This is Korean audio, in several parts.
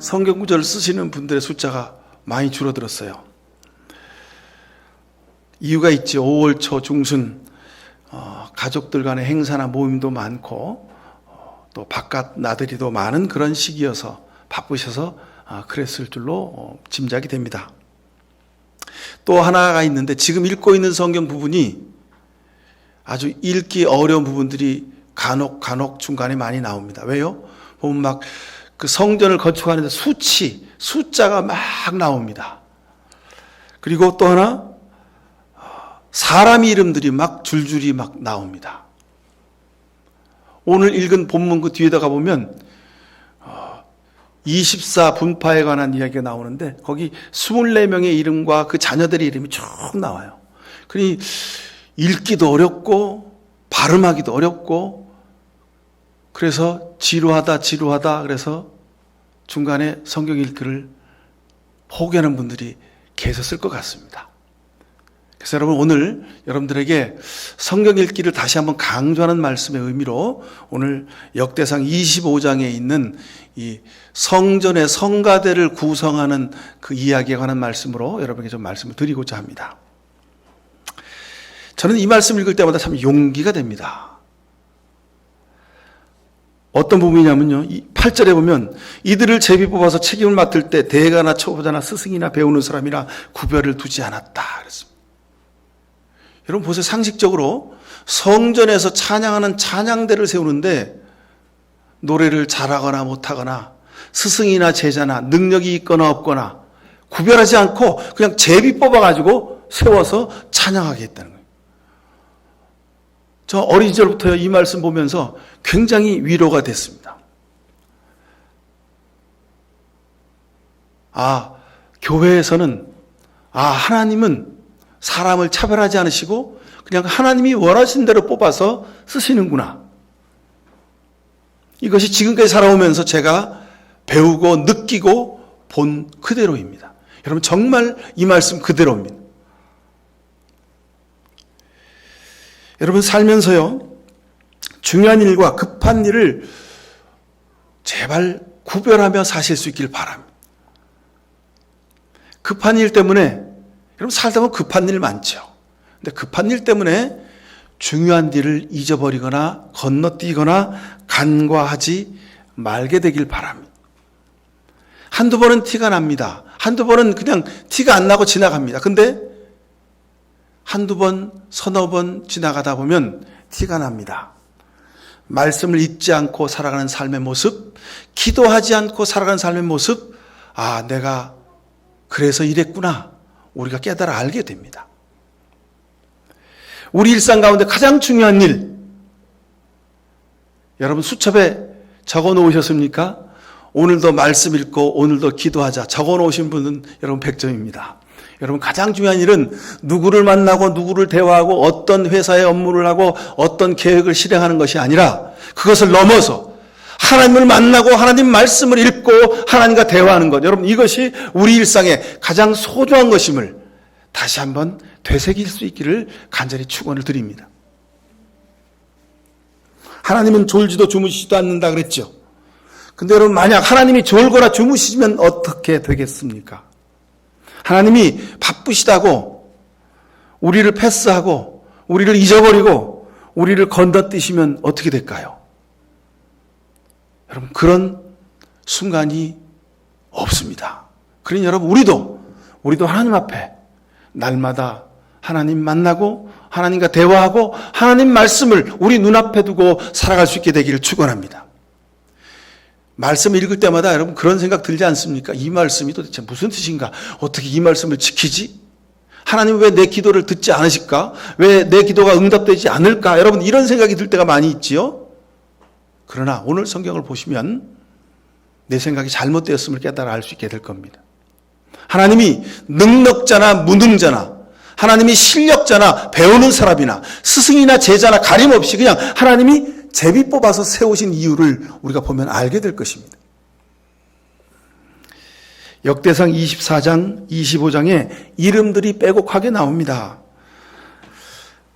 성경 구절을 쓰시는 분들의 숫자가 많이 줄어들었어요. 이유가 있죠. 5월 초 중순 가족들 간의 행사나 모임도 많고 또 바깥 나들이도 많은 그런 시기여서 바쁘셔서 그랬을 줄로 짐작이 됩니다. 또 하나가 있는데 지금 읽고 있는 성경 부분이 아주 읽기 어려운 부분들이 간혹 중간에 많이 나옵니다. 왜요? 보면 막 그 성전을 건축하는데 숫자가 막 나옵니다. 그리고 또 하나 사람 이름들이 막 줄줄이 막 나옵니다. 오늘 읽은 본문 그 뒤에다가 보면 24 분파에 관한 이야기가 나오는데 거기 24명의 이름과 그 자녀들의 이름이 쭉 나와요. 그러니 읽기도 어렵고 발음하기도 어렵고 그래서 지루하다 그래서 중간에 성경 읽기를 포기하는 분들이 계셨을 것 같습니다. 그래서 여러분 오늘 여러분들에게 성경 읽기를 다시 한번 강조하는 말씀의 의미로 오늘 역대상 25장에 있는 이 성전의 성가대를 구성하는 그 이야기에 관한 말씀으로 여러분에게 좀 말씀을 드리고자 합니다. 저는 이 말씀 읽을 때마다 참 용기가 됩니다. 어떤 부분이냐면요. 8절에 보면 이들을 제비 뽑아서 책임을 맡을 때 대가나 초보자나 스승이나 배우는 사람이나 구별을 두지 않았다 그랬습니다. 여러분 보세요. 상식적으로 성전에서 찬양하는 찬양대를 세우는데 노래를 잘하거나 못하거나 스승이나 제자나 능력이 있거나 없거나 구별하지 않고 그냥 제비 뽑아가지고 세워서 찬양하게 했다는 거예요. 저 어린 시절부터 이 말씀 보면서 굉장히 위로가 됐습니다. 교회에서는 하나님은 사람을 차별하지 않으시고 그냥 하나님이 원하신 대로 뽑아서 쓰시는구나. 이것이 지금까지 살아오면서 제가 배우고 느끼고 본 그대로입니다. 여러분 정말 이 말씀 그대로입니다. 여러분 살면서요 중요한 일과 급한 일을 제발 구별하며 사실 수 있길 바랍니다. 급한 일 때문에 여러분 살다 보면 급한 일 많죠. 근데 급한 일 때문에 중요한 일을 잊어버리거나 건너뛰거나 간과하지 말게 되길 바랍니다. 한두 번은 티가 납니다. 한두 번은 그냥 티가 안 나고 지나갑니다. 근데 한두 번, 서너 번 지나가다 보면 티가 납니다. 말씀을 잊지 않고 살아가는 삶의 모습, 기도하지 않고 살아가는 삶의 모습, 내가 그래서 이랬구나. 우리가 깨달아 알게 됩니다. 우리 일상 가운데 가장 중요한 일, 여러분 수첩에 적어 놓으셨습니까? 오늘도 말씀 읽고 오늘도 기도하자 적어 놓으신 분은 여러분 100점입니다. 여러분 가장 중요한 일은 누구를 만나고 누구를 대화하고 어떤 회사의 업무를 하고 어떤 계획을 실행하는 것이 아니라 그것을 넘어서 하나님을 만나고 하나님 말씀을 읽고 하나님과 대화하는 것. 여러분 이것이 우리 일상의 가장 소중한 것임을 다시 한번 되새길 수 있기를 간절히 축원을 드립니다. 하나님은 졸지도 주무시지도 않는다 그랬죠. 근데 여러분 만약 하나님이 졸거나 주무시면 어떻게 되겠습니까? 하나님이 바쁘시다고 우리를 패스하고 우리를 잊어버리고 우리를 건너뛰시면 어떻게 될까요? 여러분 그런 순간이 없습니다. 그러니 여러분 우리도 하나님 앞에 날마다 하나님 만나고 하나님과 대화하고 하나님 말씀을 우리 눈앞에 두고 살아갈 수 있게 되기를 축원합니다. 말씀 읽을 때마다 여러분 그런 생각 들지 않습니까? 이 말씀이 도대체 무슨 뜻인가? 어떻게 이 말씀을 지키지? 하나님 왜 내 기도를 듣지 않으실까? 왜 내 기도가 응답되지 않을까? 여러분 이런 생각이 들 때가 많이 있지요? 그러나 오늘 성경을 보시면 내 생각이 잘못되었음을 깨달아 알 수 있게 될 겁니다. 하나님이 능력자나 무능자나 하나님이 실력자나 배우는 사람이나 스승이나 제자나 가림없이 그냥 하나님이 제비 뽑아서 세우신 이유를 우리가 보면 알게 될 것입니다. 역대상 24장, 25장에 이름들이 빼곡하게 나옵니다.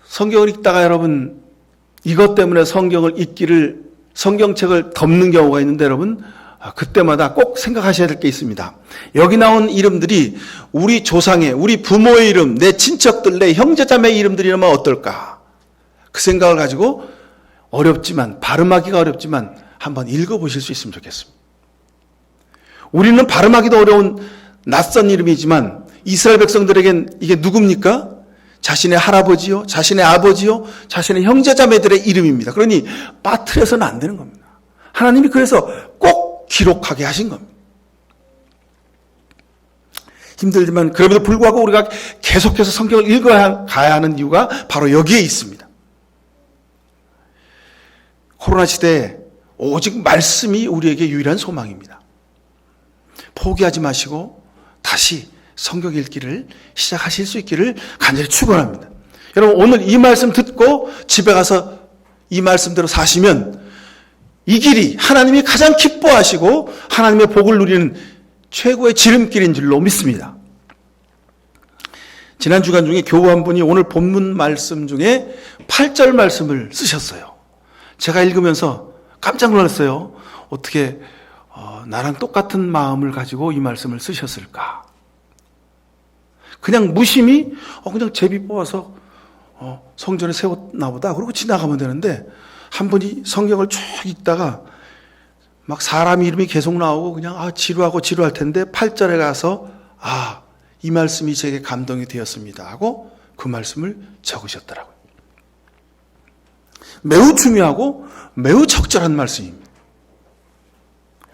성경을 읽다가 여러분 이것 때문에 성경책을 덮는 경우가 있는데 여러분 그때마다 꼭 생각하셔야 될 게 있습니다. 여기 나온 이름들이 우리 조상의, 우리 부모의 이름, 내 친척들, 내 형제자매의 이름들이라면 어떨까? 그 생각을 가지고 어렵지만, 발음하기가 어렵지만 한번 읽어보실 수 있으면 좋겠습니다. 우리는 발음하기도 어려운 낯선 이름이지만 이스라엘 백성들에겐 이게 누굽니까? 자신의 할아버지요, 자신의 아버지요, 자신의 형제자매들의 이름입니다. 그러니 빠뜨려서는 안 되는 겁니다. 하나님이 그래서 꼭 기록하게 하신 겁니다. 힘들지만 그럼에도 불구하고 우리가 계속해서 성경을 읽어가야 하는 이유가 바로 여기에 있습니다. 코로나 시대에 오직 말씀이 우리에게 유일한 소망입니다. 포기하지 마시고 다시 성경 읽기를 시작하실 수 있기를 간절히 축원합니다. 여러분, 오늘 이 말씀 듣고 집에 가서 이 말씀대로 사시면 이 길이 하나님이 가장 기뻐하시고 하나님의 복을 누리는 최고의 지름길인 줄로 믿습니다. 지난 주간 중에 교우 한 분이 오늘 본문 말씀 중에 8절 말씀을 쓰셨어요. 제가 읽으면서 깜짝 놀랐어요. 어떻게 나랑 똑같은 마음을 가지고 이 말씀을 쓰셨을까? 그냥 무심히 그냥 제비 뽑아서 성전에 세웠나 보다 그러고 지나가면 되는데, 한 분이 성경을 쭉 읽다가 막 사람 이름이 계속 나오고 그냥 지루할 텐데 8절에 가서 이 말씀이 제게 감동이 되었습니다 하고 그 말씀을 적으셨더라고요. 매우 중요하고 매우 적절한 말씀입니다.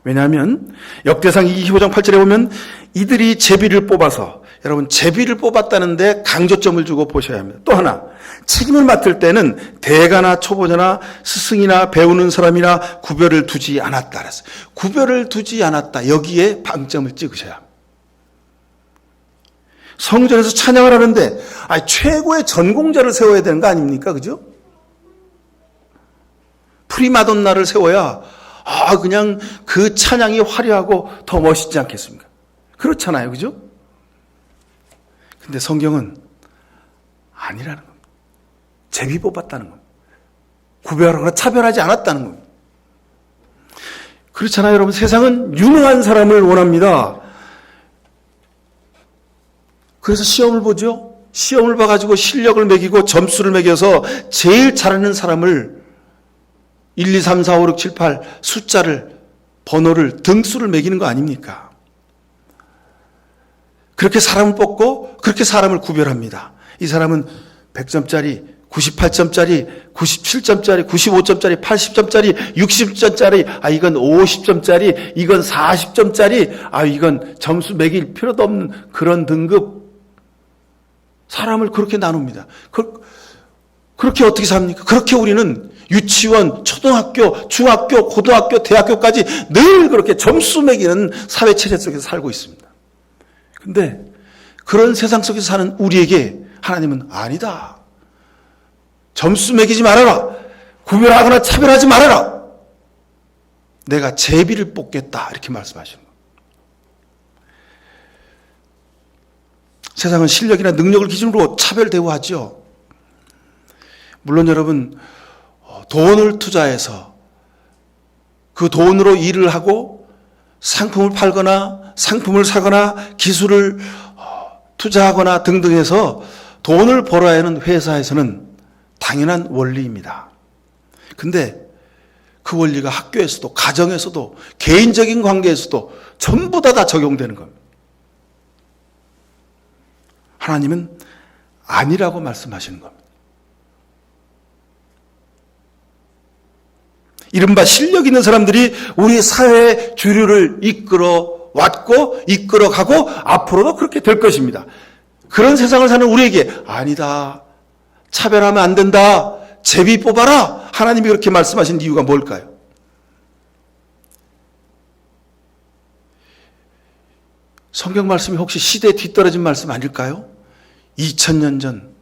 왜냐하면 역대상 25장 8절에 보면 이들이 제비를 뽑아서, 여러분 제비를 뽑았다는데 강조점을 주고 보셔야 합니다. 또 하나, 책임을 맡을 때는 대가나 초보자나 스승이나 배우는 사람이나 구별을 두지 않았다 그랬어요. 구별을 두지 않았다, 여기에 방점을 찍으셔야 합니다. 성전에서 찬양을 하는데 최고의 전공자를 세워야 되는 거 아닙니까? 그죠? 프리마돈나를 세워야 그냥 그 찬양이 화려하고 더 멋있지 않겠습니까? 그렇잖아요. 그죠? 근데 성경은 아니라는 겁니다. 제비 뽑았다는 겁니다. 구별하거나 차별하지 않았다는 겁니다. 그렇잖아요. 여러분, 세상은 유능한 사람을 원합니다. 그래서 시험을 보죠. 시험을 봐가지고 실력을 매기고 점수를 매겨서 제일 잘하는 사람을 1, 2, 3, 4, 5, 6, 7, 8 숫자를, 번호를, 등수를 매기는 거 아닙니까? 그렇게 사람을 뽑고 그렇게 사람을 구별합니다. 이 사람은 100점짜리, 98점짜리, 97점짜리, 95점짜리, 80점짜리, 60점짜리, 이건 50점짜리, 이건 40점짜리, 이건 점수 매길 필요도 없는 그런 등급. 사람을 그렇게 나눕니다. 그렇게 어떻게 삽니까? 그렇게 우리는 유치원, 초등학교, 중학교, 고등학교, 대학교까지 늘 그렇게 점수 매기는 사회체제 속에서 살고 있습니다. 근데 그런 세상 속에서 사는 우리에게 하나님은 아니다. 점수 매기지 말아라. 구별하거나 차별하지 말아라. 내가 제비를 뽑겠다. 이렇게 말씀하시는 거예요. 세상은 실력이나 능력을 기준으로 차별 대우하죠. 물론 여러분, 돈을 투자해서 그 돈으로 일을 하고 상품을 팔거나 상품을 사거나 기술을 투자하거나 등등 해서 돈을 벌어야 하는 회사에서는 당연한 원리입니다. 근데 그 원리가 학교에서도, 가정에서도, 개인적인 관계에서도 전부 다 적용되는 겁니다. 하나님은 아니라고 말씀하시는 겁니다. 이른바 실력 있는 사람들이 우리 사회의 주류를 이끌어 왔고 이끌어 가고 앞으로도 그렇게 될 것입니다. 그런 세상을 사는 우리에게 아니다, 차별하면 안 된다, 제비 뽑아라, 하나님이 그렇게 말씀하신 이유가 뭘까요? 성경 말씀이 혹시 시대에 뒤떨어진 말씀 아닐까요? 2000년 전,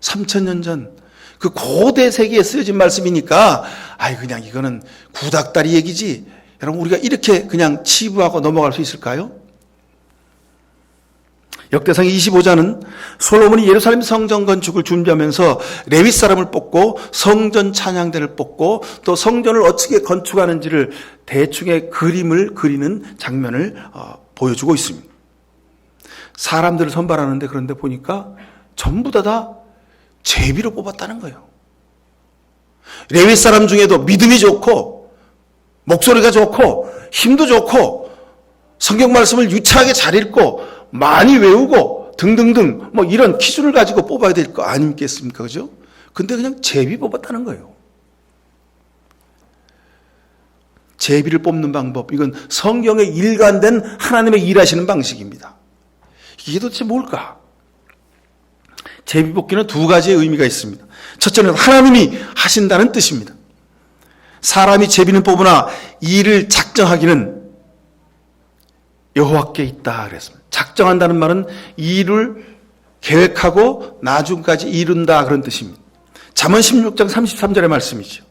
3000년 전 그 고대 세계에 쓰여진 말씀이니까 그냥 이거는 구닥다리 얘기지, 여러분 우리가 이렇게 그냥 치부하고 넘어갈 수 있을까요? 역대상 25장은 솔로몬이 예루살렘 성전 건축을 준비하면서 레위 사람을 뽑고 성전 찬양대를 뽑고 또 성전을 어떻게 건축하는지를 대충의 그림을 그리는 장면을 보여주고 있습니다. 사람들을 선발하는데 그런데 보니까 전부 다 제비로 뽑았다는 거예요. 레위 사람 중에도 믿음이 좋고 목소리가 좋고 힘도 좋고 성경 말씀을 유창하게 잘 읽고 많이 외우고 등등등 뭐 이런 기준을 가지고 뽑아야 될 거 아니겠습니까? 그죠? 근데 그냥 제비 뽑았다는 거예요. 제비를 뽑는 방법, 이건 성경에 일관된 하나님의 일하시는 방식입니다. 이게 도대체 뭘까? 제비 뽑기는 두 가지의 의미가 있습니다. 첫째는 하나님이 하신다는 뜻입니다. 사람이 제비는 뽑으나 일을 작정하기는 여호와께 있다 그랬습니다. 작정한다는 말은 일을 계획하고 나중까지 이룬다 그런 뜻입니다. 잠언 16장 33절의 말씀이죠.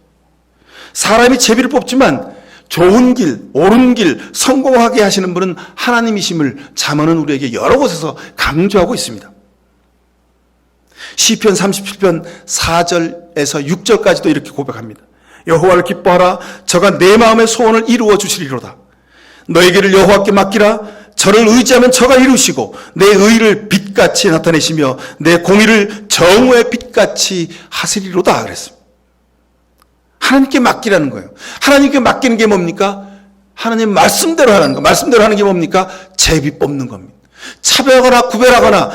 사람이 제비를 뽑지만 좋은 길, 옳은 길, 성공하게 하시는 분은 하나님이심을 잠언은 우리에게 여러 곳에서 강조하고 있습니다. 시편 37편 4절에서 6절까지도 이렇게 고백합니다. 여호와를 기뻐하라. 저가 내 마음의 소원을 이루어 주시리로다. 너에게를 여호와께 맡기라. 저를 의지하면 저가 이루시고 내 의를 빛같이 나타내시며 내 공의를 정오의 빛같이 하시리로다 그랬습니다. 하나님께 맡기라는 거예요. 하나님께 맡기는 게 뭡니까? 하나님 말씀대로 하는 거. 말씀대로 하는 게 뭡니까? 제비 뽑는 겁니다. 차별하거나 구별하거나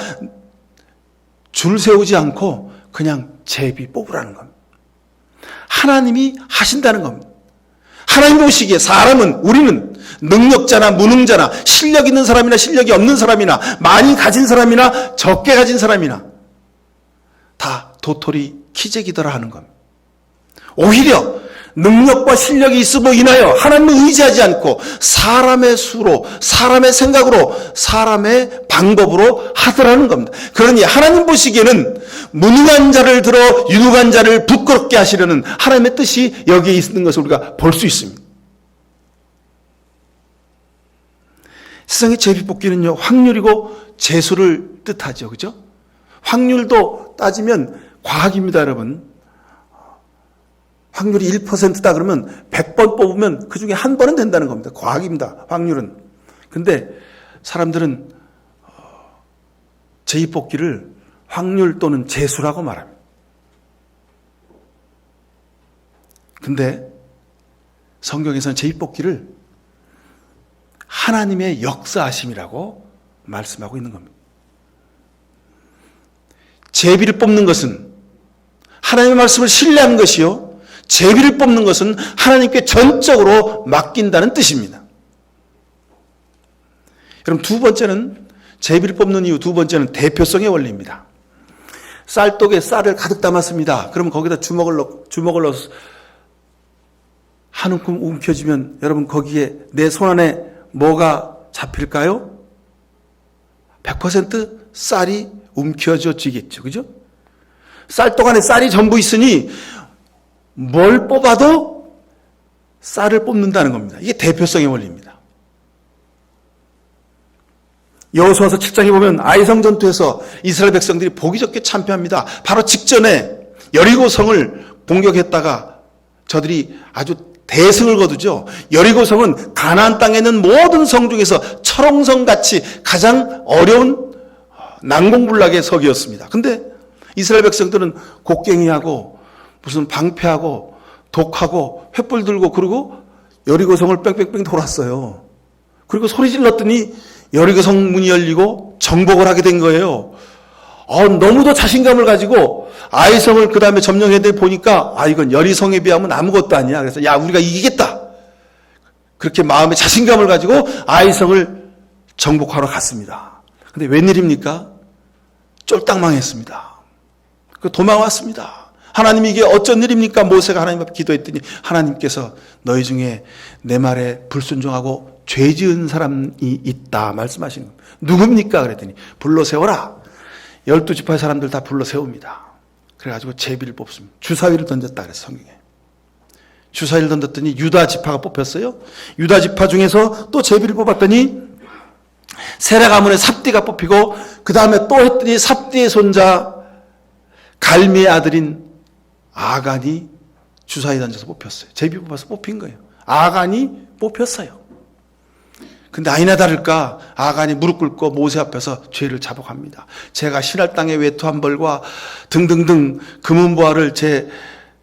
줄 세우지 않고 그냥 제비 뽑으라는 겁니다. 하나님이 하신다는 겁니다. 하나님 보시기에 사람은, 우리는 능력자나 무능자나 실력 있는 사람이나 실력이 없는 사람이나 많이 가진 사람이나 적게 가진 사람이나 다 도토리 키재기더라 하는 겁니다. 오히려 능력과 실력이 있음으로 인하여 하나님을 의지하지 않고 사람의 수로, 사람의 생각으로, 사람의 방법으로 하더라는 겁니다. 그러니 하나님 보시기에는 무능한 자를 들어 유능한 자를 부끄럽게 하시려는 하나님의 뜻이 여기에 있는 것을 우리가 볼 수 있습니다. 세상의 제비뽑기는요, 확률이고 재수를 뜻하죠. 그죠? 확률도 따지면 과학입니다, 여러분. 확률이 1%다 그러면 100번 뽑으면 그 중에 한 번은 된다는 겁니다. 과학입니다. 확률은. 근데 사람들은 제비뽑기를 확률 또는 재수라고 말합니다. 근데 성경에서는 제비뽑기를 하나님의 역사하심이라고 말씀하고 있는 겁니다. 제비를 뽑는 것은 하나님의 말씀을 신뢰하는 것이요, 제비를 뽑는 것은 하나님께 전적으로 맡긴다는 뜻입니다. 그럼 두 번째는, 제비를 뽑는 이유 두 번째는 대표성의 원리입니다. 쌀독에 쌀을 가득 담았습니다. 그러면 거기다 주먹을 넣어서 한 움큼 움켜쥐면 여러분 거기에 내 손 안에 뭐가 잡힐까요? 100% 쌀이 움켜쥐겠죠. 그죠? 쌀독 안에 쌀이 전부 있으니 뭘 뽑아도 쌀을 뽑는다는 겁니다. 이게 대표성의 원리입니다. 여호수아서 7장에 보면 아이성 전투에서 이스라엘 백성들이 보기 좋게 참패합니다. 바로 직전에 여리고성을 공격했다가 저들이 아주 대승을 거두죠. 여리고성은 가나안 땅에 있는 모든 성 중에서 철옹성같이 가장 어려운 난공불락의 석이었습니다. 근데 이스라엘 백성들은 곡괭이하고 무슨 방패하고 독하고 횃불 들고 그리고 여리고성을 뺑뺑뺑 돌았어요. 그리고 소리 질렀더니 여리고성 문이 열리고 정복을 하게 된 거예요. 너무도 자신감을 가지고 아이성을 그 다음에 점령해야 돼 보니까 이건 여리성에 비하면 아무것도 아니야. 그래서 우리가 이기겠다. 그렇게 마음에 자신감을 가지고 아이성을 정복하러 갔습니다. 근데 웬일입니까? 쫄딱 망했습니다. 도망왔습니다. 하나님 이게 어쩐 일입니까? 모세가 하나님 앞에 기도했더니 하나님께서 너희 중에 내 말에 불순종하고 죄 지은 사람이 있다 말씀하시는 겁니다. 누굽니까? 그랬더니 불러 세워라. 12지파의 사람들 다 불러 세웁니다. 그래가지고 제비를 뽑습니다. 주사위를 던졌다 그랬어요, 성경에. 주사위를 던졌더니 유다 지파가 뽑혔어요. 유다 지파 중에서 또 제비를 뽑았더니 세라 가문의 삽디가 뽑히고 그 다음에 또 했더니 삽디의 손자 갈미의 아들인 아간이 주사위 던져서 뽑혔어요. 제비 뽑아서 뽑힌 거예요. 아간이 뽑혔어요. 근데 아니나 다를까 아간이 무릎 꿇고 모세 앞에서 죄를 자복합니다. 제가 신할 땅에 외투한 벌과 등등등 금은보화를 제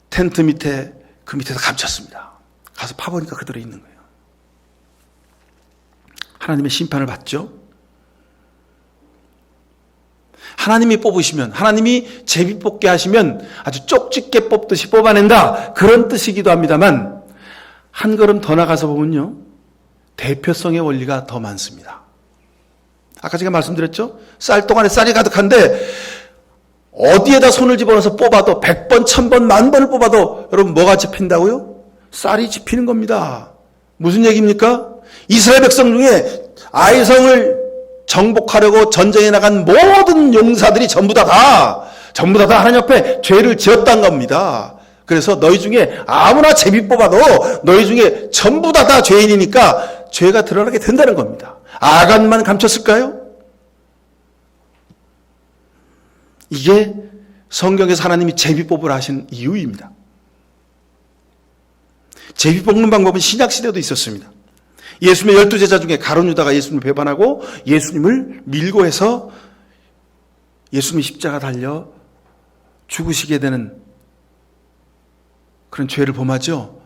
텐트 밑에 그 밑에서 감췄습니다. 가서 파보니까 그대로 있는 거예요. 하나님의 심판을 받죠. 하나님이 뽑으시면, 하나님이 제비 뽑게 하시면 아주 쪽집게 뽑듯이 뽑아낸다, 그런 뜻이기도 합니다만, 한 걸음 더 나가서 보면요, 대표성의 원리가 더 많습니다. 아까 제가 말씀드렸죠? 쌀동안에 쌀이 가득한데 어디에다 손을 집어넣어서 뽑아도 100번, 1000번, 10,000번을 뽑아도 여러분 뭐가 집힌다고요? 쌀이 집히는 겁니다. 무슨 얘기입니까? 이스라엘 백성 중에 아이성을 정복하려고 전쟁에 나간 모든 용사들이 전부 다 하나님 앞에 죄를 지었다는 겁니다. 그래서 너희 중에 아무나 제비 뽑아도 너희 중에 전부 다 죄인이니까 죄가 드러나게 된다는 겁니다. 아간만 감췄을까요? 이게 성경에서 하나님이 제비 뽑으라 하신 이유입니다. 제비 뽑는 방법은 신약시대도 있었습니다. 예수님의 12제자 중에 가룟 유다가 예수님을 배반하고 예수님을 밀고 해서 예수님이 십자가 달려 죽으시게 되는 그런 죄를 범하죠.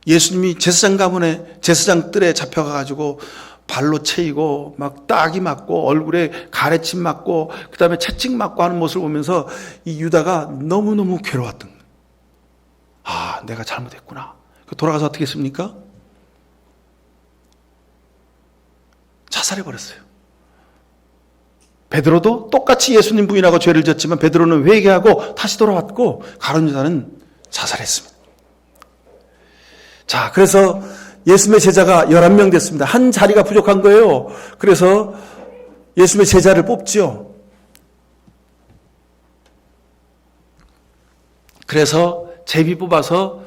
예수님이 제사장 가문에 제사장 뜰에 잡혀가지고 발로 채이고 막 따기 맞고 얼굴에 가래침 맞고 그 다음에 채찍 맞고 하는 모습을 보면서 이 유다가 너무너무 괴로웠던 거예요. 아, 내가 잘못했구나. 돌아가서 어떻게 했습니까? 자살해버렸어요. 베드로도 똑같이 예수님 부인하고 죄를 졌지만 베드로는 회개하고 다시 돌아왔고 가룟 유다는 자살했습니다. 자, 그래서 예수님의 제자가 11명 됐습니다. 한 자리가 부족한 거예요. 그래서 예수님의 제자를 뽑지요. 그래서 제비 뽑아서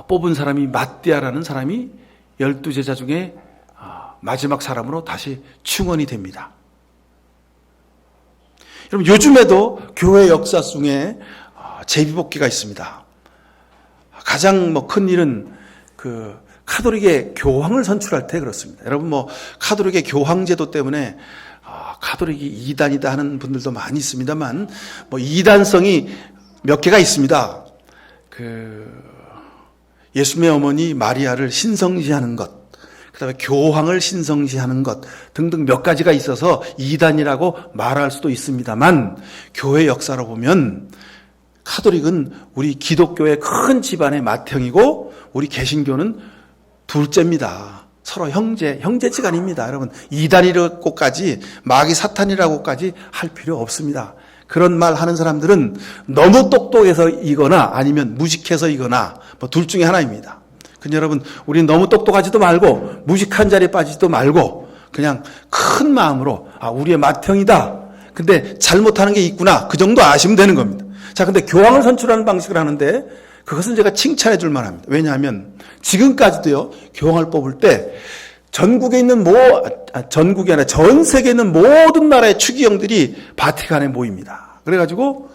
뽑은 사람이 마띠아라는 사람이 12제자 중에 마지막 사람으로 다시 충원이 됩니다. 여러분, 요즘에도 교회 역사 중에 제비뽑기가 있습니다. 가장 큰 일은 그 카톨릭의 교황을 선출할 때 그렇습니다. 여러분, 카톨릭의 교황제도 때문에 카톨릭이 이단이다 하는 분들도 많이 있습니다만, 이단성이 몇 개가 있습니다. 예수님의 어머니 마리아를 신성시하는 것, 그 다음에 교황을 신성시하는 것 등등 몇 가지가 있어서 이단이라고 말할 수도 있습니다만, 교회 역사로 보면 카톨릭은 우리 기독교의 큰 집안의 맏형이고 우리 개신교는 둘째입니다. 서로 형제지간입니다. 여러분, 이단이라고까지 마귀 사탄이라고까지 할 필요 없습니다. 그런 말 하는 사람들은 너무 똑똑해서이거나 아니면 무식해서이거나 둘 중에 하나입니다. 근데 여러분, 우리는 너무 똑똑하지도 말고 무식한 자리에 빠지지도 말고 그냥 큰 마음으로 우리의 맏형이다. 근데 잘못하는 게 있구나. 그 정도 아시면 되는 겁니다. 자, 근데 교황을 선출하는 방식을 하는데 그것은 제가 칭찬해 줄 만합니다. 왜냐하면 지금까지도요, 교황을 뽑을 때 전국에 있는 전국이 아니라 전 세계에 있는 모든 나라의 추기경들이 바티칸에 모입니다. 그래가지고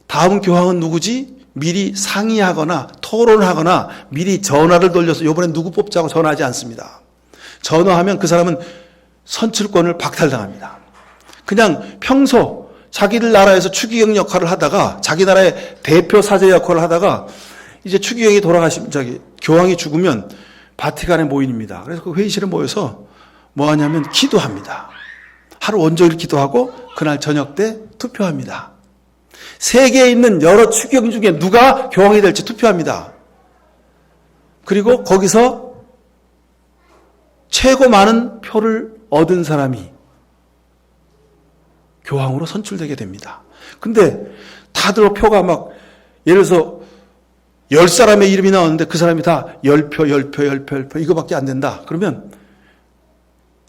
다음 교황은 누구지? 미리 상의하거나 토론하거나 미리 전화를 돌려서 이번에 누구 뽑자고 전화하지 않습니다. 전화하면 그 사람은 선출권을 박탈당합니다. 그냥 평소 자기들 나라에서 추기경 역할을 하다가 자기 나라의 대표 사제 역할을 하다가 이제 추기경이 돌아가시면 교황이 죽으면 바티칸에 모입니다. 그래서 그 회의실에 모여서 뭐 하냐면 기도합니다. 하루 온종일 기도하고 그날 저녁 때 투표합니다. 세계에 있는 여러 추기경 중에 누가 교황이 될지 투표합니다. 그리고 거기서 최고 많은 표를 얻은 사람이 교황으로 선출되게 됩니다. 근데 다들 표가 예를 들어서 10사람의 이름이 나왔는데 그 사람이 다 10표 이거밖에 안 된다. 그러면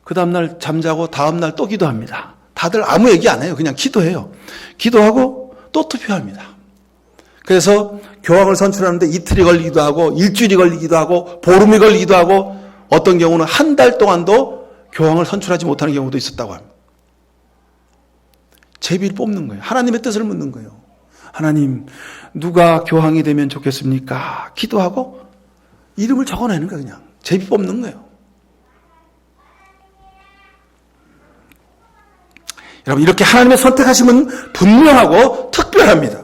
그 다음날 잠자고 다음날 또 기도합니다. 다들 아무 얘기 안 해요. 그냥 기도해요. 기도하고 또 투표합니다. 그래서 교황을 선출하는데 이틀이 걸리기도 하고 일주일이 걸리기도 하고 보름이 걸리기도 하고 어떤 경우는 한 달 동안도 교황을 선출하지 못하는 경우도 있었다고 합니다. 제비를 뽑는 거예요. 하나님의 뜻을 묻는 거예요. 하나님, 누가 교황이 되면 좋겠습니까? 기도하고 이름을 적어내는 거예요. 그냥 제비 뽑는 거예요. 여러분, 이렇게 하나님의 선택하심은 분명하고 특별합니다.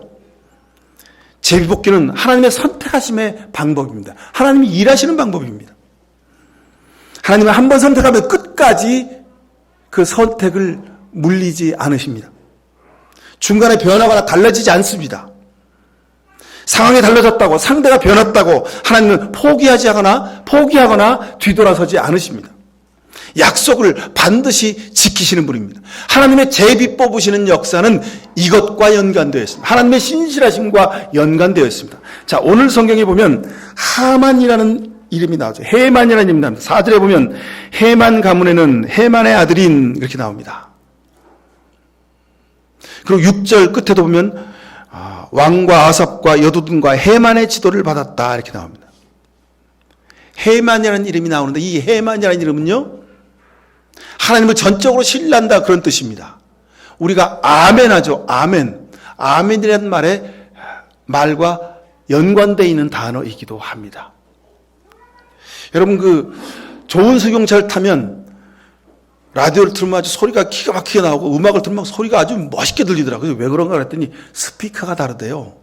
제비 뽑기는 하나님의 선택하심의 방법입니다. 하나님이 일하시는 방법입니다. 하나님은 한 번 선택하면 끝까지 그 선택을 물리지 않으십니다. 중간에 변하거나 달라지지 않습니다. 상황이 달라졌다고, 상대가 변했다고 하나님은 포기하거나 뒤돌아서지 않으십니다. 약속을 반드시 지키시는 분입니다. 하나님의 제비 뽑으시는 역사는 이것과 연관되어 있습니다. 하나님의 신실하심과 연관되어 있습니다. 자, 오늘 성경에 보면 하만이라는 이름이 나오죠. 해만이라는 이름이 나옵니다. 4절에 보면 해만 가문에는 해만의 아들인 이렇게 나옵니다. 그리고 6절 끝에도 보면 왕과 아삽과 여두둔과 해만의 지도를 받았다 이렇게 나옵니다. 해만이라는 이름이 나오는데 이 해만이라는 이름은요, 하나님을 전적으로 신뢰한다 그런 뜻입니다. 우리가 아멘하죠. 아멘. 아멘이라는 말과 연관되어 있는 단어이기도 합니다. 여러분, 좋은 승용차를 타면 라디오를 틀면 아주 소리가 기가 막히게 나오고 음악을 틀면 소리가 아주 멋있게 들리더라고요. 왜 그런가 그랬더니 스피커가 다르대요.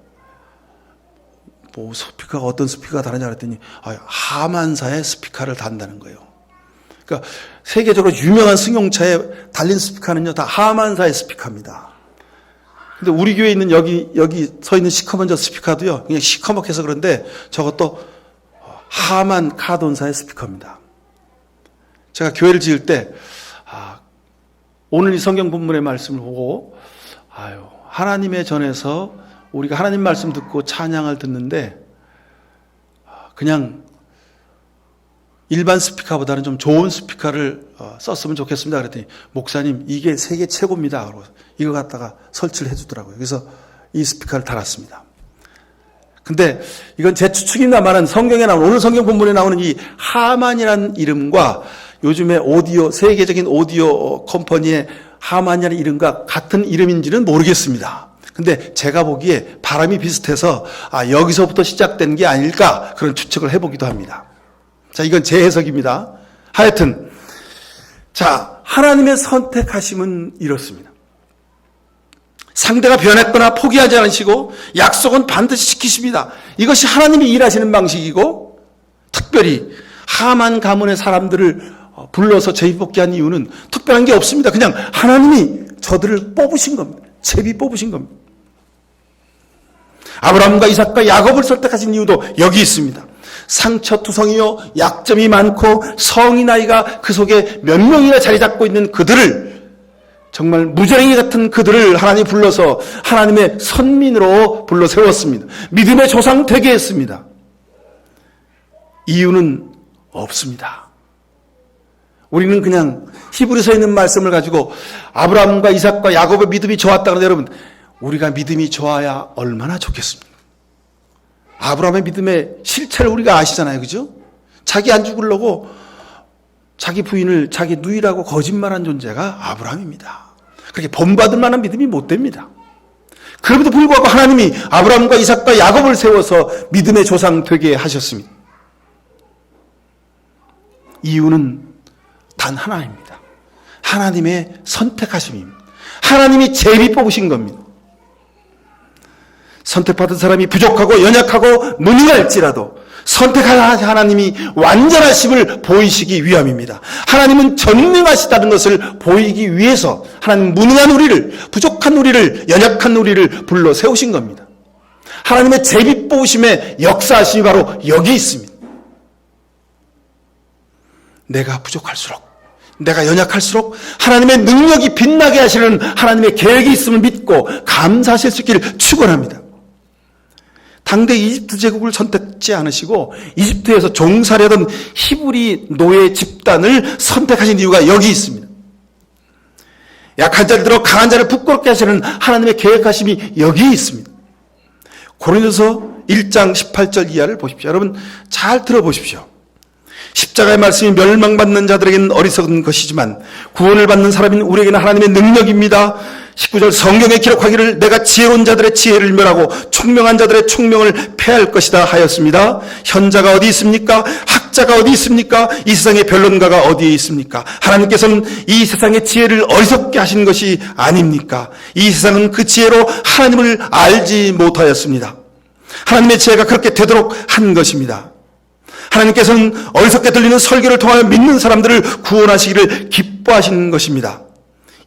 스피커가 어떤 스피커가 다르냐 그랬더니 하만사의 스피커를 단다는 거예요. 그러니까 세계적으로 유명한 승용차에 달린 스피커는요, 다 하만사의 스피커입니다. 근데 우리 교회에 있는 여기 서 있는 시커먼 저 스피커도요, 그냥 시커멓게서 그런데 저것도 하만 카돈사의 스피커입니다. 제가 교회를 지을 때 오늘 이 성경 본문의 말씀을 보고 하나님의 전에서 우리가 하나님 말씀 듣고 찬양을 듣는데 그냥 일반 스피커보다는 좀 좋은 스피커를 썼으면 좋겠습니다. 그랬더니 목사님, 이게 세계 최고입니다. 그러고 이거 갖다가 설치를 해주더라고요. 그래서 이 스피커를 달았습니다. 근데 이건 제 추측입니다만 성경에 나오는, 오늘 성경 본문에 나오는 이 하만이라는 이름과 요즘에 세계적인 오디오 컴퍼니의 하만이라는 이름과 같은 이름인지는 모르겠습니다. 근데 제가 보기에 발음이 비슷해서 여기서부터 시작된 게 아닐까 그런 추측을 해보기도 합니다. 자, 이건 제 해석입니다. 하여튼, 자, 하나님의 선택하심은 이렇습니다. 상대가 변했거나 포기하지 않으시고 약속은 반드시 지키십니다. 이것이 하나님이 일하시는 방식이고, 특별히 하만 가문의 사람들을 불러서 제비 뽑게 한 이유는 특별한 게 없습니다. 그냥 하나님이 저들을 뽑으신 겁니다. 제비 뽑으신 겁니다. 아브라함과 이삭과 야곱을 선택하신 이유도 여기 있습니다. 상처투성이요, 약점이 많고 성인 아이가 그 속에 몇 명이나 자리 잡고 있는 그들을, 정말 무저랭이 같은 그들을 하나님이 불러서 하나님의 선민으로 불러 세웠습니다. 믿음의 조상 되게 했습니다. 이유는 없습니다. 우리는 그냥 히브리서에 있는 말씀을 가지고 아브라함과 이삭과 야곱의 믿음이 좋았다 그러는데, 여러분, 우리가 믿음이 좋아야 얼마나 좋겠습니까? 아브라함의 믿음의 실체를 우리가 아시잖아요. 그죠? 자기 안 죽으려고 자기 부인을 자기 누이라고 거짓말한 존재가 아브라함입니다. 그렇게 본받을 만한 믿음이 못 됩니다. 그럼에도 불구하고 하나님이 아브라함과 이삭과 야곱을 세워서 믿음의 조상 되게 하셨습니다. 이유는 단 하나입니다. 하나님의 선택하심입니다. 하나님이 제비 뽑으신 겁니다. 선택받은 사람이 부족하고 연약하고 무능할지라도 선택한 하나님이 완전하심을 보이시기 위함입니다. 하나님은 전능하시다는 것을 보이기 위해서 하나님 무능한 우리를, 부족한 우리를, 연약한 우리를 불러 세우신 겁니다. 하나님의 제비 뽑으심의 역사하심이 바로 여기 있습니다. 내가 부족할수록, 내가 연약할수록 하나님의 능력이 빛나게 하시는 하나님의 계획이 있음을 믿고 감사하실 수 있기를 축원합니다. 당대 이집트 제국을 선택지 않으시고 이집트에서 종살이하던 히브리 노예 집단을 선택하신 이유가 여기 있습니다. 약한 자를 들어 강한 자를 부끄럽게 하시는 하나님의 계획하심이 여기 있습니다. 고린도서 1장 18절 이하를 보십시오. 여러분 잘 들어보십시오. 십자가의 말씀이 멸망받는 자들에게는 어리석은 것이지만 구원을 받는 사람인 우리에게는 하나님의 능력입니다. 19절 성경에 기록하기를 내가 지혜로운 자들의 지혜를 멸하고 총명한 자들의 총명을 패할 것이다 하였습니다. 현자가 어디 있습니까? 학자가 어디 있습니까? 이 세상의 변론가가 어디에 있습니까? 하나님께서는 이 세상의 지혜를 어리석게 하신 것이 아닙니까? 이 세상은 그 지혜로 하나님을 알지 못하였습니다. 하나님의 지혜가 그렇게 되도록 한 것입니다. 하나님께서는 어리석게 들리는 설교를 통하여 믿는 사람들을 구원하시기를 기뻐하시는 것입니다.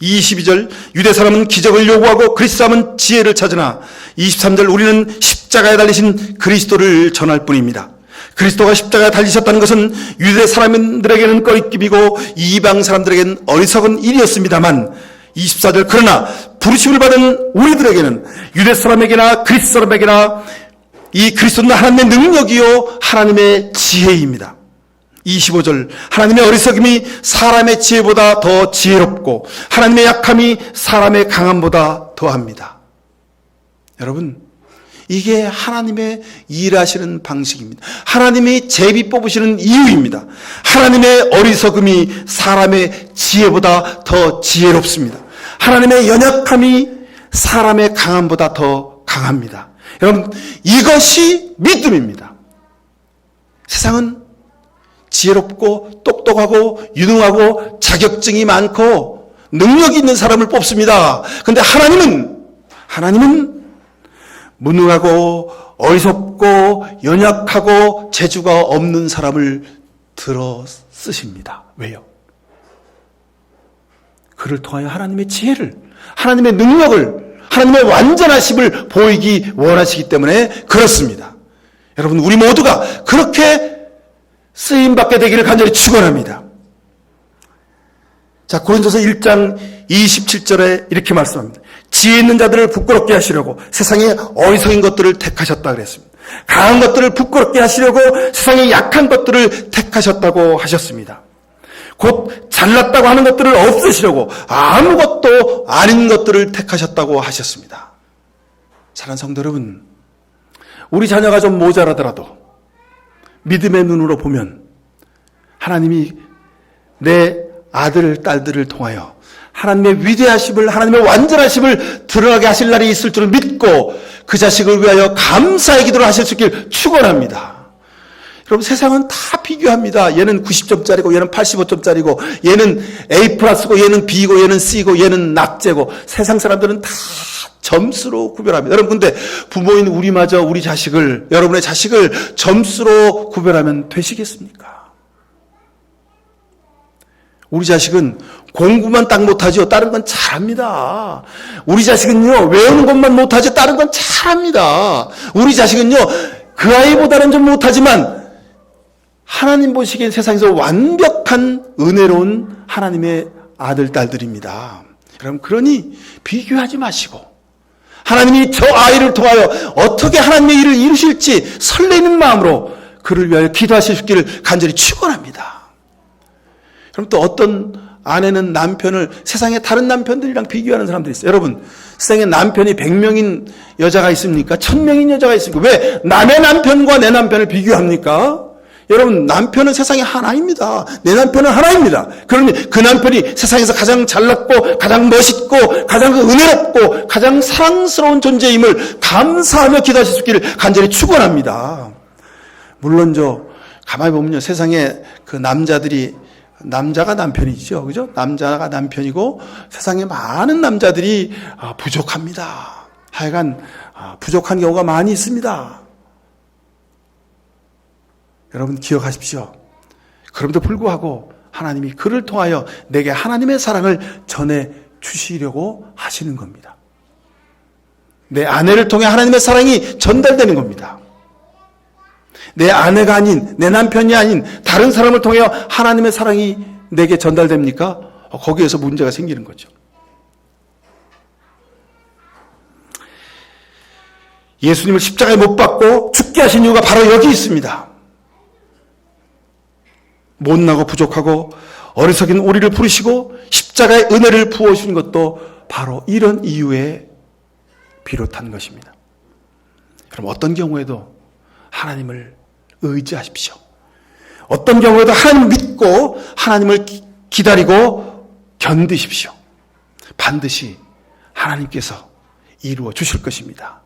22절 유대 사람은 기적을 요구하고 그리스 사람은 지혜를 찾으나 23절 우리는 십자가에 달리신 그리스도를 전할 뿐입니다. 그리스도가 십자가에 달리셨다는 것은 유대 사람들에게는 꺼리낌이고 이방 사람들에게는 어리석은 일이었습니다만 24절 그러나 부르심을 받은 우리들에게는 유대 사람에게나 그리스 사람에게나 이 그리스도는 하나님의 능력이요 하나님의 지혜입니다. 25절 하나님의 어리석음이 사람의 지혜보다 더 지혜롭고 하나님의 약함이 사람의 강함보다 더합니다. 여러분 이게 하나님의 일하시는 방식입니다. 하나님이 제비 뽑으시는 이유입니다. 하나님의 어리석음이 사람의 지혜보다 더 지혜롭습니다. 하나님의 연약함이 사람의 강함보다 더 강합니다. 여러분 이것이 믿음입니다. 세상은 지혜롭고 똑똑하고 유능하고 자격증이 많고 능력이 있는 사람을 뽑습니다. 그런데 하나님은 무능하고 어리석고 연약하고 재주가 없는 사람을 들어 쓰십니다. 왜요? 그를 통하여 하나님의 지혜를, 하나님의 능력을, 하나님의 완전하심을 보이기 원하시기 때문에 그렇습니다. 여러분 우리 모두가 그렇게 쓰임받게 되기를 간절히 축원합니다. 자, 고린도서 1장 27절에 이렇게 말씀합니다. 지혜 있는 자들을 부끄럽게 하시려고 세상에 어리석은 것들을 택하셨다 그랬습니다. 강한 것들을 부끄럽게 하시려고 세상에 약한 것들을 택하셨다고 하셨습니다. 곧 잘났다고 하는 것들을 없애시려고 아무것도 아닌 것들을 택하셨다고 하셨습니다. 사랑하는 성도 여러분, 우리 자녀가 좀 모자라더라도 믿음의 눈으로 보면 하나님이 내 아들, 딸들을 통하여 하나님의 위대하심을, 하나님의 완전하심을 드러나게 하실 날이 있을 줄을 믿고 그 자식을 위하여 감사의 기도를 하실 수 있기를 축원합니다. 여러분 세상은 다 비교합니다. 얘는 90점짜리고 얘는 85점짜리고 얘는 A+고 얘는 B고 얘는 C고 얘는 낙제고 세상 사람들은 다 점수로 구별합니다. 여러분 근데 부모인 우리마저 우리 자식을, 여러분의 자식을 점수로 구별하면 되시겠습니까? 우리 자식은 공부만 딱 못하죠. 다른 건 잘합니다. 우리 자식은요 외우는 것만 못하죠. 다른 건 잘합니다. 우리 자식은요 그 아이보다는 좀 못하지만 하나님 보시기엔 세상에서 완벽한 은혜로운 하나님의 아들, 딸들입니다. 여러분 그러니 비교하지 마시고 하나님이 저 아이를 통하여 어떻게 하나님의 일을 이루실지 설레는 마음으로 그를 위하여 기도하실 수 있기를 간절히 축원합니다. 그럼 또 어떤 아내는 남편을 세상의 다른 남편들이랑 비교하는 사람들이 있어요. 여러분 세상에 남편이 100명인 여자가 있습니까? 1000명인 여자가 있습니까? 왜 남의 남편과 내 남편을 비교합니까? 여러분 남편은 세상에 하나입니다. 내 남편은 하나입니다. 그러니 그 남편이 세상에서 가장 잘났고 가장 멋있고 가장 은혜롭고 가장 사랑스러운 존재임을 감사하며 기도하실 수 있기를 간절히 축원합니다. 물론 가만히 보면요 세상에 그 남자가 남편이죠. 그죠? 남자가 남편이고 세상에 많은 남자들이 부족합니다. 하여간 부족한 경우가 많이 있습니다. 여러분 기억하십시오. 그럼에도 불구하고 하나님이 그를 통하여 내게 하나님의 사랑을 전해 주시려고 하시는 겁니다. 내 아내를 통해 하나님의 사랑이 전달되는 겁니다. 내 아내가 아닌, 내 남편이 아닌 다른 사람을 통해 하나님의 사랑이 내게 전달됩니까? 거기에서 문제가 생기는 거죠. 예수님을 십자가에 못 박고 죽게 하신 이유가 바로 여기 있습니다. 못나고 부족하고 어리석인 우리를 부르시고 십자가의 은혜를 부어주신 것도 바로 이런 이유에 비롯한 것입니다. 그럼 어떤 경우에도 하나님을 의지하십시오. 어떤 경우에도 하나님 믿고 하나님을 기다리고 견디십시오. 반드시 하나님께서 이루어 주실 것입니다.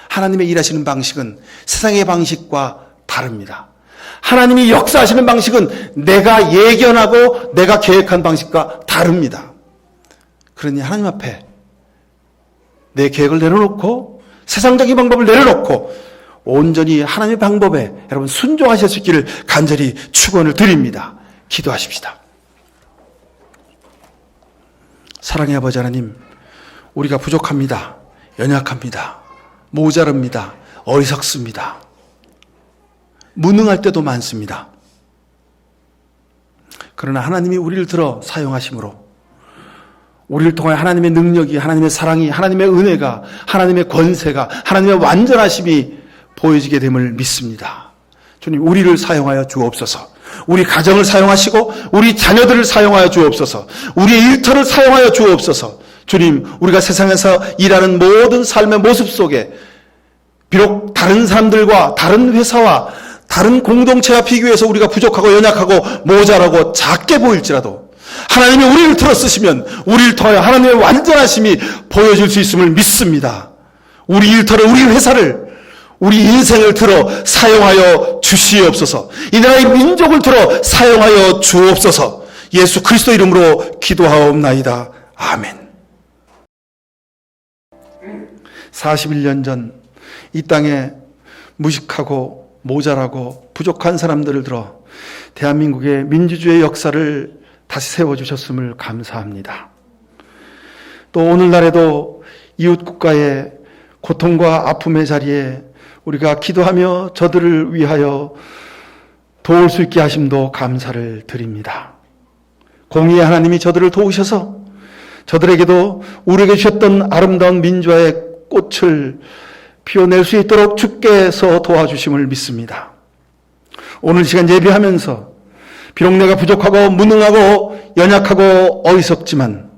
하나님의 일하시는 방식은 세상의 방식과 다릅니다. 하나님이 역사하시는 방식은 내가 예견하고 내가 계획한 방식과 다릅니다. 그러니 하나님 앞에 내 계획을 내려놓고 세상적인 방법을 내려놓고 온전히 하나님의 방법에 여러분 순종하실 수 있기를 간절히 축원을 드립니다. 기도하십시다. 사랑의 아버지 하나님, 우리가 부족합니다. 연약합니다. 모자랍니다. 어리석습니다. 무능할 때도 많습니다. 그러나 하나님이 우리를 들어 사용하심으로 우리를 통해 하나님의 능력이, 하나님의 사랑이, 하나님의 은혜가, 하나님의 권세가, 하나님의 완전하심이 보여지게 됨을 믿습니다. 주님, 우리를 사용하여 주옵소서. 우리 가정을 사용하시고 우리 자녀들을 사용하여 주옵소서. 우리의 일터를 사용하여 주옵소서. 주님, 우리가 세상에서 일하는 모든 삶의 모습 속에 비록 다른 사람들과 다른 회사와 다른 공동체와 비교해서 우리가 부족하고 연약하고 모자라고 작게 보일지라도 하나님이 우리를 들어 쓰시면 우리를 통하여 하나님의 완전하심이 보여질 수 있음을 믿습니다. 우리 일터를, 우리 회사를, 우리 인생을 들어 사용하여 주시옵소서. 이 나라의 민족을 들어 사용하여 주옵소서. 예수 그리스도 이름으로 기도하옵나이다. 아멘. 41년 전 이 땅에 무식하고 모자라고 부족한 사람들을 들어 대한민국의 민주주의 역사를 다시 세워주셨음을 감사합니다. 또 오늘날에도 이웃 국가의 고통과 아픔의 자리에 우리가 기도하며 저들을 위하여 도울 수 있게 하심도 감사를 드립니다. 공의의 하나님이 저들을 도우셔서 저들에게도 우리에게 주셨던 아름다운 민주화의 꽃을 피워낼 수 있도록 주께서 도와주심을 믿습니다. 오늘 시간 예배하면서 비록 내가 부족하고 무능하고 연약하고 어리석지만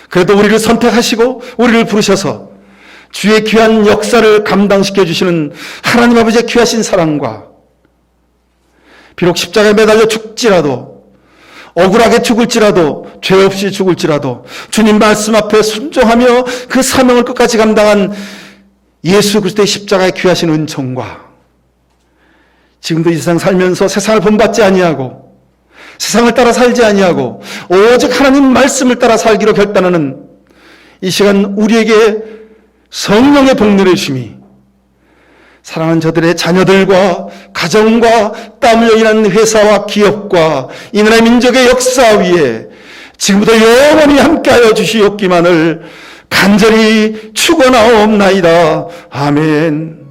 그래도 우리를 선택하시고 우리를 부르셔서 주의 귀한 역사를 감당시켜 주시는 하나님 아버지의 귀하신 사랑과 비록 십자가에 매달려 죽지라도 억울하게 죽을지라도 죄 없이 죽을지라도 주님 말씀 앞에 순종하며 그 사명을 끝까지 감당한 예수 그리스도의 십자가의 귀하신 은총과 지금도 이 세상 살면서 세상을 본받지 아니하고 세상을 따라 살지 아니하고 오직 하나님 말씀을 따라 살기로 결단하는 이 시간 우리에게 성령의 복리를 주심이 사랑하는 저들의 자녀들과 가정과 땀 흘려 일하는 회사와 기업과 이 나라의 민족의 역사 위에 지금부터 영원히 함께하여 주시옵기만을 간절히 축원하옵나이다. 아멘.